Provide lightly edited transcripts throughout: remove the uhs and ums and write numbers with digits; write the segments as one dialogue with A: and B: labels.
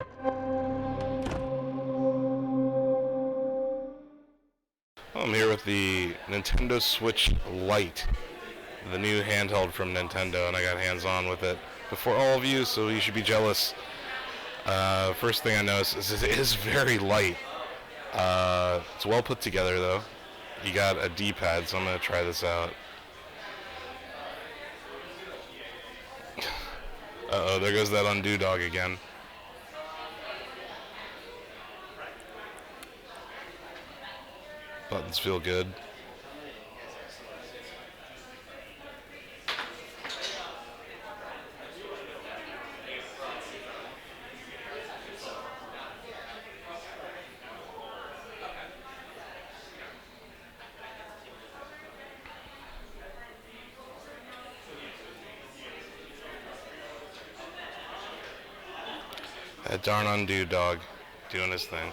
A: I'm here with the Nintendo Switch Lite, the new handheld from Nintendo, and I got hands-on with it before all of you, so you should be jealous. First thing I noticed is it is very light. It's well put together, though. You got a D-pad, so I'm going to try this out. Uh-oh, there goes that undo dog again. Buttons feel good. That darn undo dog doing his thing.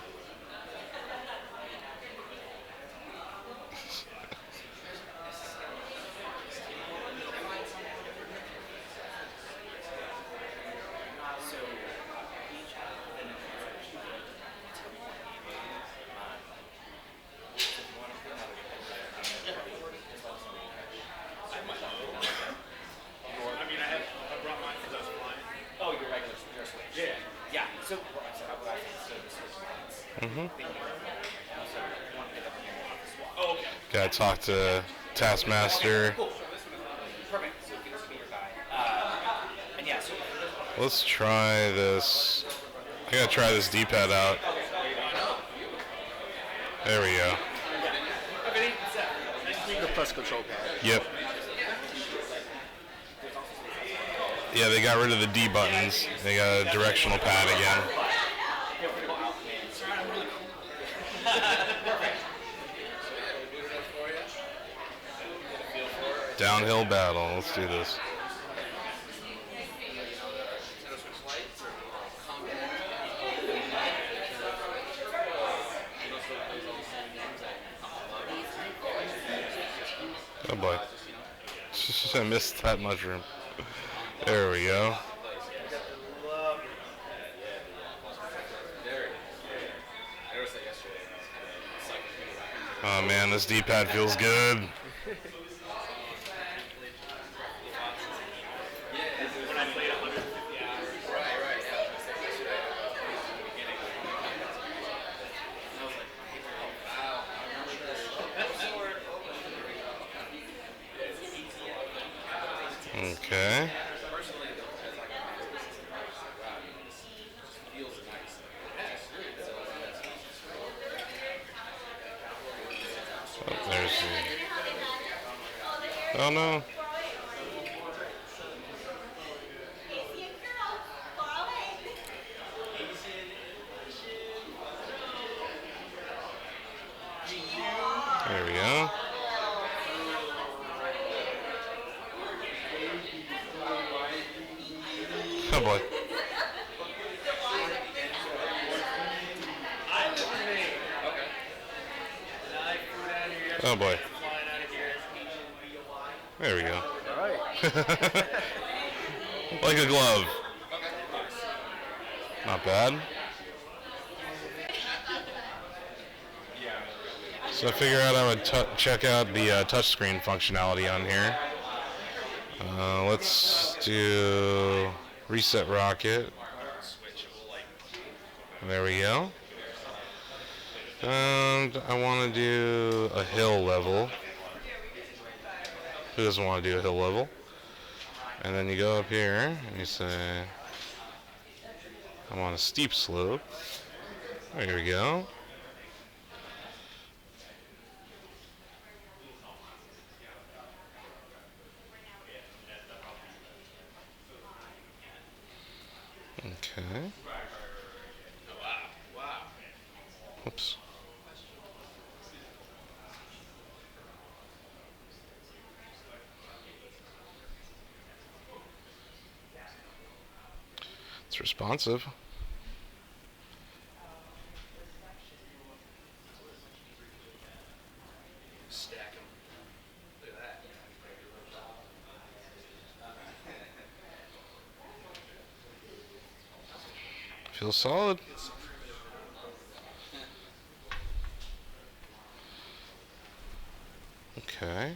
A: Gotta talk to Taskmaster. Let's try this. I gotta try this D-pad out. There we go.
B: The plus control pad.
A: Yep. Yeah, they got rid of the D buttons. They got a directional pad again. Downhill battle. Let's do this. Oh boy. I missed that mushroom. There we go. Oh man, this D-pad feels good. Okay. Oh, there's the... Oh no. There we go. Oh boy. Oh boy. There we go.
B: Alright.
A: Like a glove. Not bad. So I figured out I would check out the touchscreen functionality on here. Let's do reset rocket. There we go. And I want to do a hill level. Who doesn't want to do a hill level? And then you go up here and you say, I want a steep slope. There we go. Okay. Oops. It's responsive. Feels solid. Okay.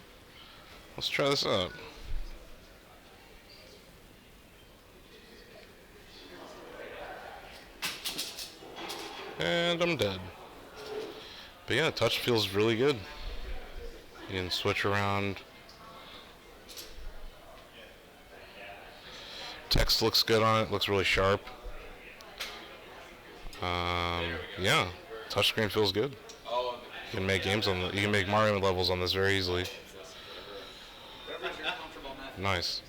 A: Let's try this out. And I'm dead. But yeah, touch feels really good. You can switch around. Text looks good on it. Looks really sharp. Yeah, touchscreen feels good. You can make games on you can make Mario levels on this very easily. Nice.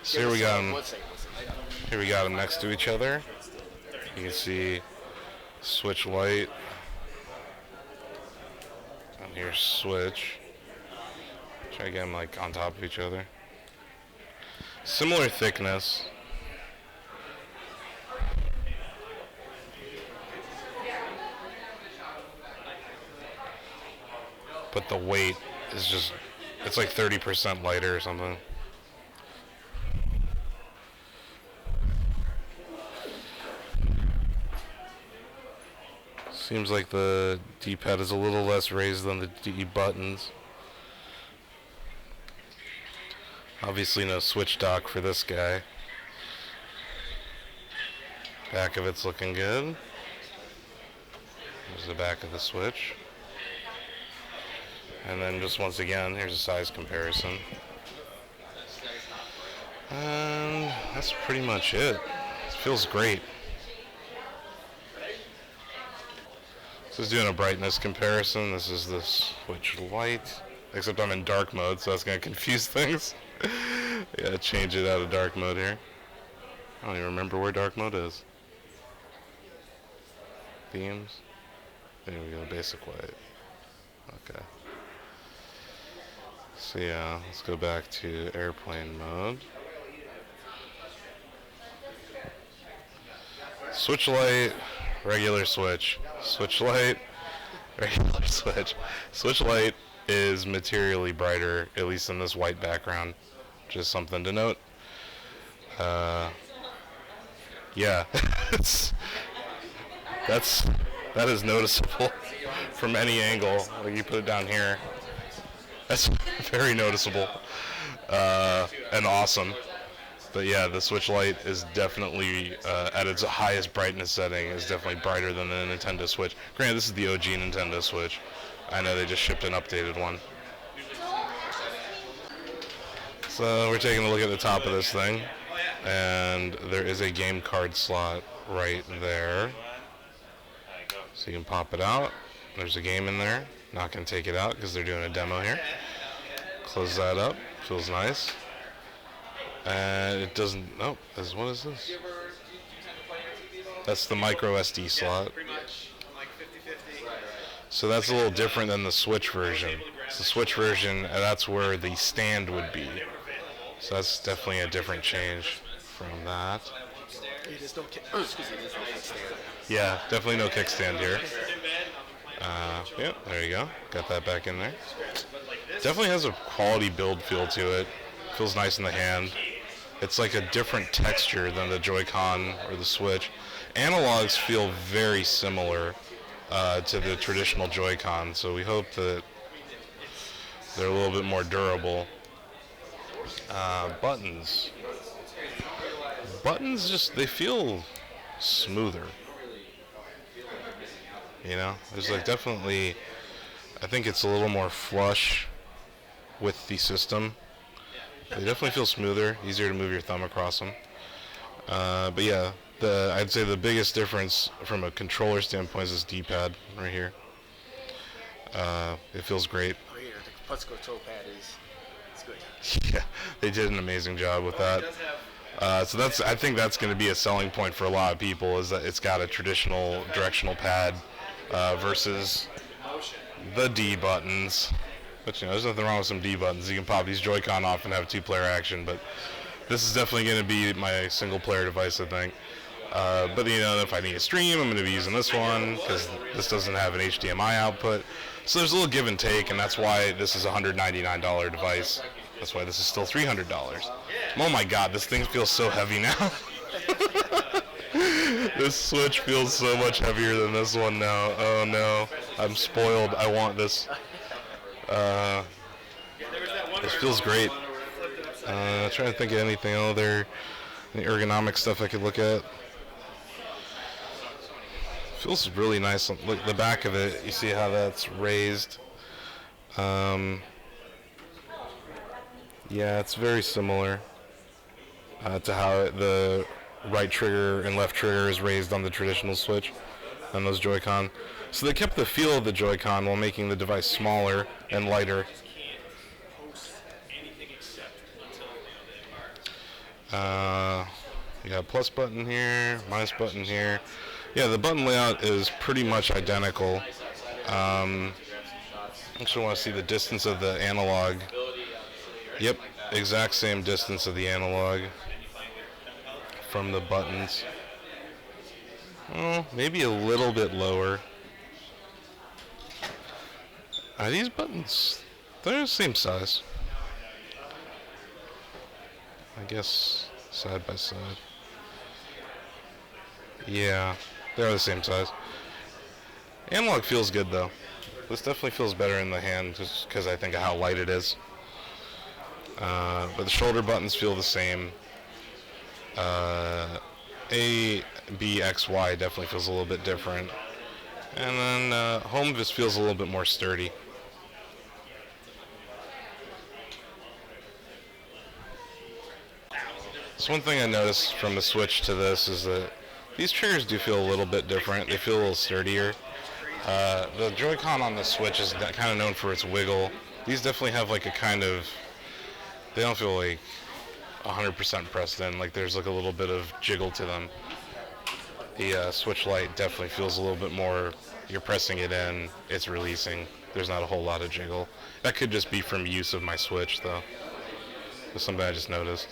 A: So here we got them. Here we got them next to each other. You can see Switch Lite. And here's Switch. Try to get them like on top of each other. Similar thickness. But the weight is just, it's like 30% lighter or something. Seems like the D-pad is a little less raised than the D buttons. Obviously no switch dock for this guy. Back of it's looking good. There's the back of the Switch. And then just once again, here's a size comparison. And that's pretty much it. It feels great. This is doing a brightness comparison. This is the Switch Lite. Except I'm in dark mode, so that's going to confuse things. Yeah, change it out of dark mode here. I don't even remember where dark mode is. Themes. There we go, basic white. Okay. So yeah, let's go back to airplane mode. Switch Lite, regular Switch. Switch Lite, regular Switch. Switch Lite is materially brighter, at least in this white background. Just something to note. Yeah, that is noticeable from any angle. Like you put it down here, that's very noticeable and awesome. But yeah, the Switch Lite is definitely at its highest brightness setting is definitely brighter than the Nintendo Switch. Granted, this is the OG Nintendo Switch. I know they just shipped an updated one. So we're taking a look at the top of this thing, and there is a game card slot right there. So you can pop it out. There's a game in there. Not going to take it out because they're doing a demo here. Close that up. Feels nice. And it doesn't... Oh, what is this? That's the micro SD slot. So that's a little different than the Switch version. It's the Switch version, and that's where the stand would be. So that's definitely a different change from that. Yeah, definitely no kickstand here. Yeah, there you go. Got that back in there. Definitely has a quality build feel to it. Feels nice in the hand. It's like a different texture than the Joy-Con or the Switch. Analogs feel very similar to the traditional Joy-Con, so we hope that they're a little bit more durable. Buttons. Buttons just, they feel smoother. You know, there's like definitely, I think it's a little more flush with the system. They definitely feel smoother, easier to move your thumb across them. But yeah, I'd say the biggest difference from a controller standpoint is this D-pad right here. It feels great.
B: Oh yeah, the Putz control pad it's good.
A: Yeah, they did an amazing job with that. So I think that's going to be a selling point for a lot of people, is that it's got a traditional directional pad versus the D buttons. But you know, there's nothing wrong with some D buttons. You can pop these Joy-Con off and have two-player action. But this is definitely going to be my single-player device, I think. But you know, if I need a stream, I'm going to be using this one because this doesn't have an HDMI output. So there's a little give and take, and that's why this is a $199 device. That's why this is still $300. Oh my God, this thing feels so heavy now. This Switch feels so much heavier than this one now. Oh no, I'm spoiled. I want this. This feels great. Trying to think of anything other, any ergonomic stuff I could look at. Feels really nice. Look, the back of it, you see how that's raised. Yeah, it's very similar to how the right trigger and left trigger is raised on the traditional Switch on those Joy-Con. So they kept the feel of the Joy-Con while making the device smaller and lighter. You got plus button here, minus button here. Yeah, the button layout is pretty much identical. Actually want to see the distance of the analog. Yep, exact same distance of the analog from the buttons. Oh, maybe a little bit lower. Are these buttons? They're the same size. I guess side by side. Yeah, they're the same size. Analog feels good though. This definitely feels better in the hand just because I think of how light it is. But the shoulder buttons feel the same. A, B, X, Y definitely feels a little bit different. And then home just feels a little bit more sturdy. So one thing I noticed from the Switch to this is that these triggers do feel a little bit different. They feel a little sturdier. The Joy-Con on the Switch is kind of known for its wiggle. These definitely have like a kind of, they don't feel like 100% pressed in, like there's like a little bit of jiggle to them. The Switch Lite definitely feels a little bit more, you're pressing it in, it's releasing. There's not a whole lot of jiggle. That could just be from use of my Switch though. That's something I just noticed.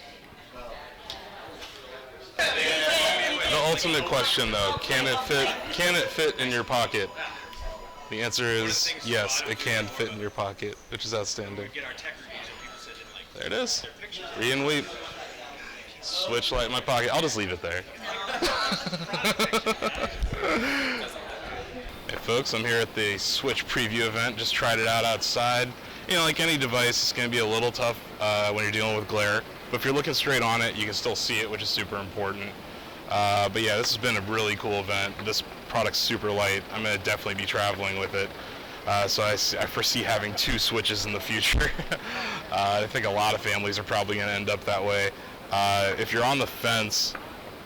A: The ultimate question though, can it fit in your pocket? The answer is yes, it can fit in your pocket, which is outstanding. There it is. Re and weep. Switch Lite in my pocket. I'll just leave it there. Hey folks, I'm here at the Switch preview event. Just tried it out outside. You know, like any device, it's going to be a little tough when you're dealing with glare. But if you're looking straight on it, you can still see it, which is super important. But yeah, this has been a really cool event. This product's super light. I'm going to definitely be traveling with it. So I foresee having 2 Switches in the future. I think a lot of families are probably going to end up that way. If you're on the fence,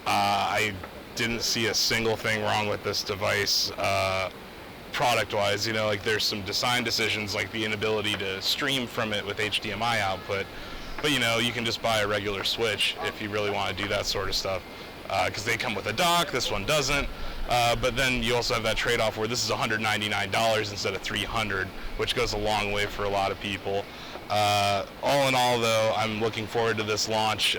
A: I didn't see a single thing wrong with this device product-wise. You know, like there's some design decisions like the inability to stream from it with HDMI output. But you know, you can just buy a regular Switch if you really want to do that sort of stuff. Because they come with a dock, this one doesn't. But then you also have that trade-off where this is $199 instead of $300, which goes a long way for a lot of people. All in all, though, I'm looking forward to this launch.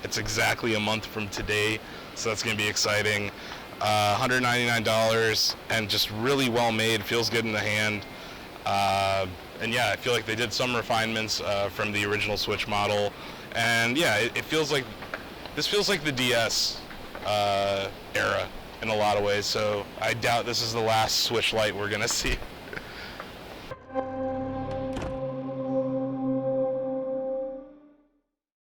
A: It's exactly a month from today, so that's going to be exciting. $199 and just really well made, feels good in the hand. And yeah, I feel like they did some refinements from the original Switch model. And yeah, it feels like, this feels like the DS era in a lot of ways, so I doubt this is the last Switch Lite we're going to see.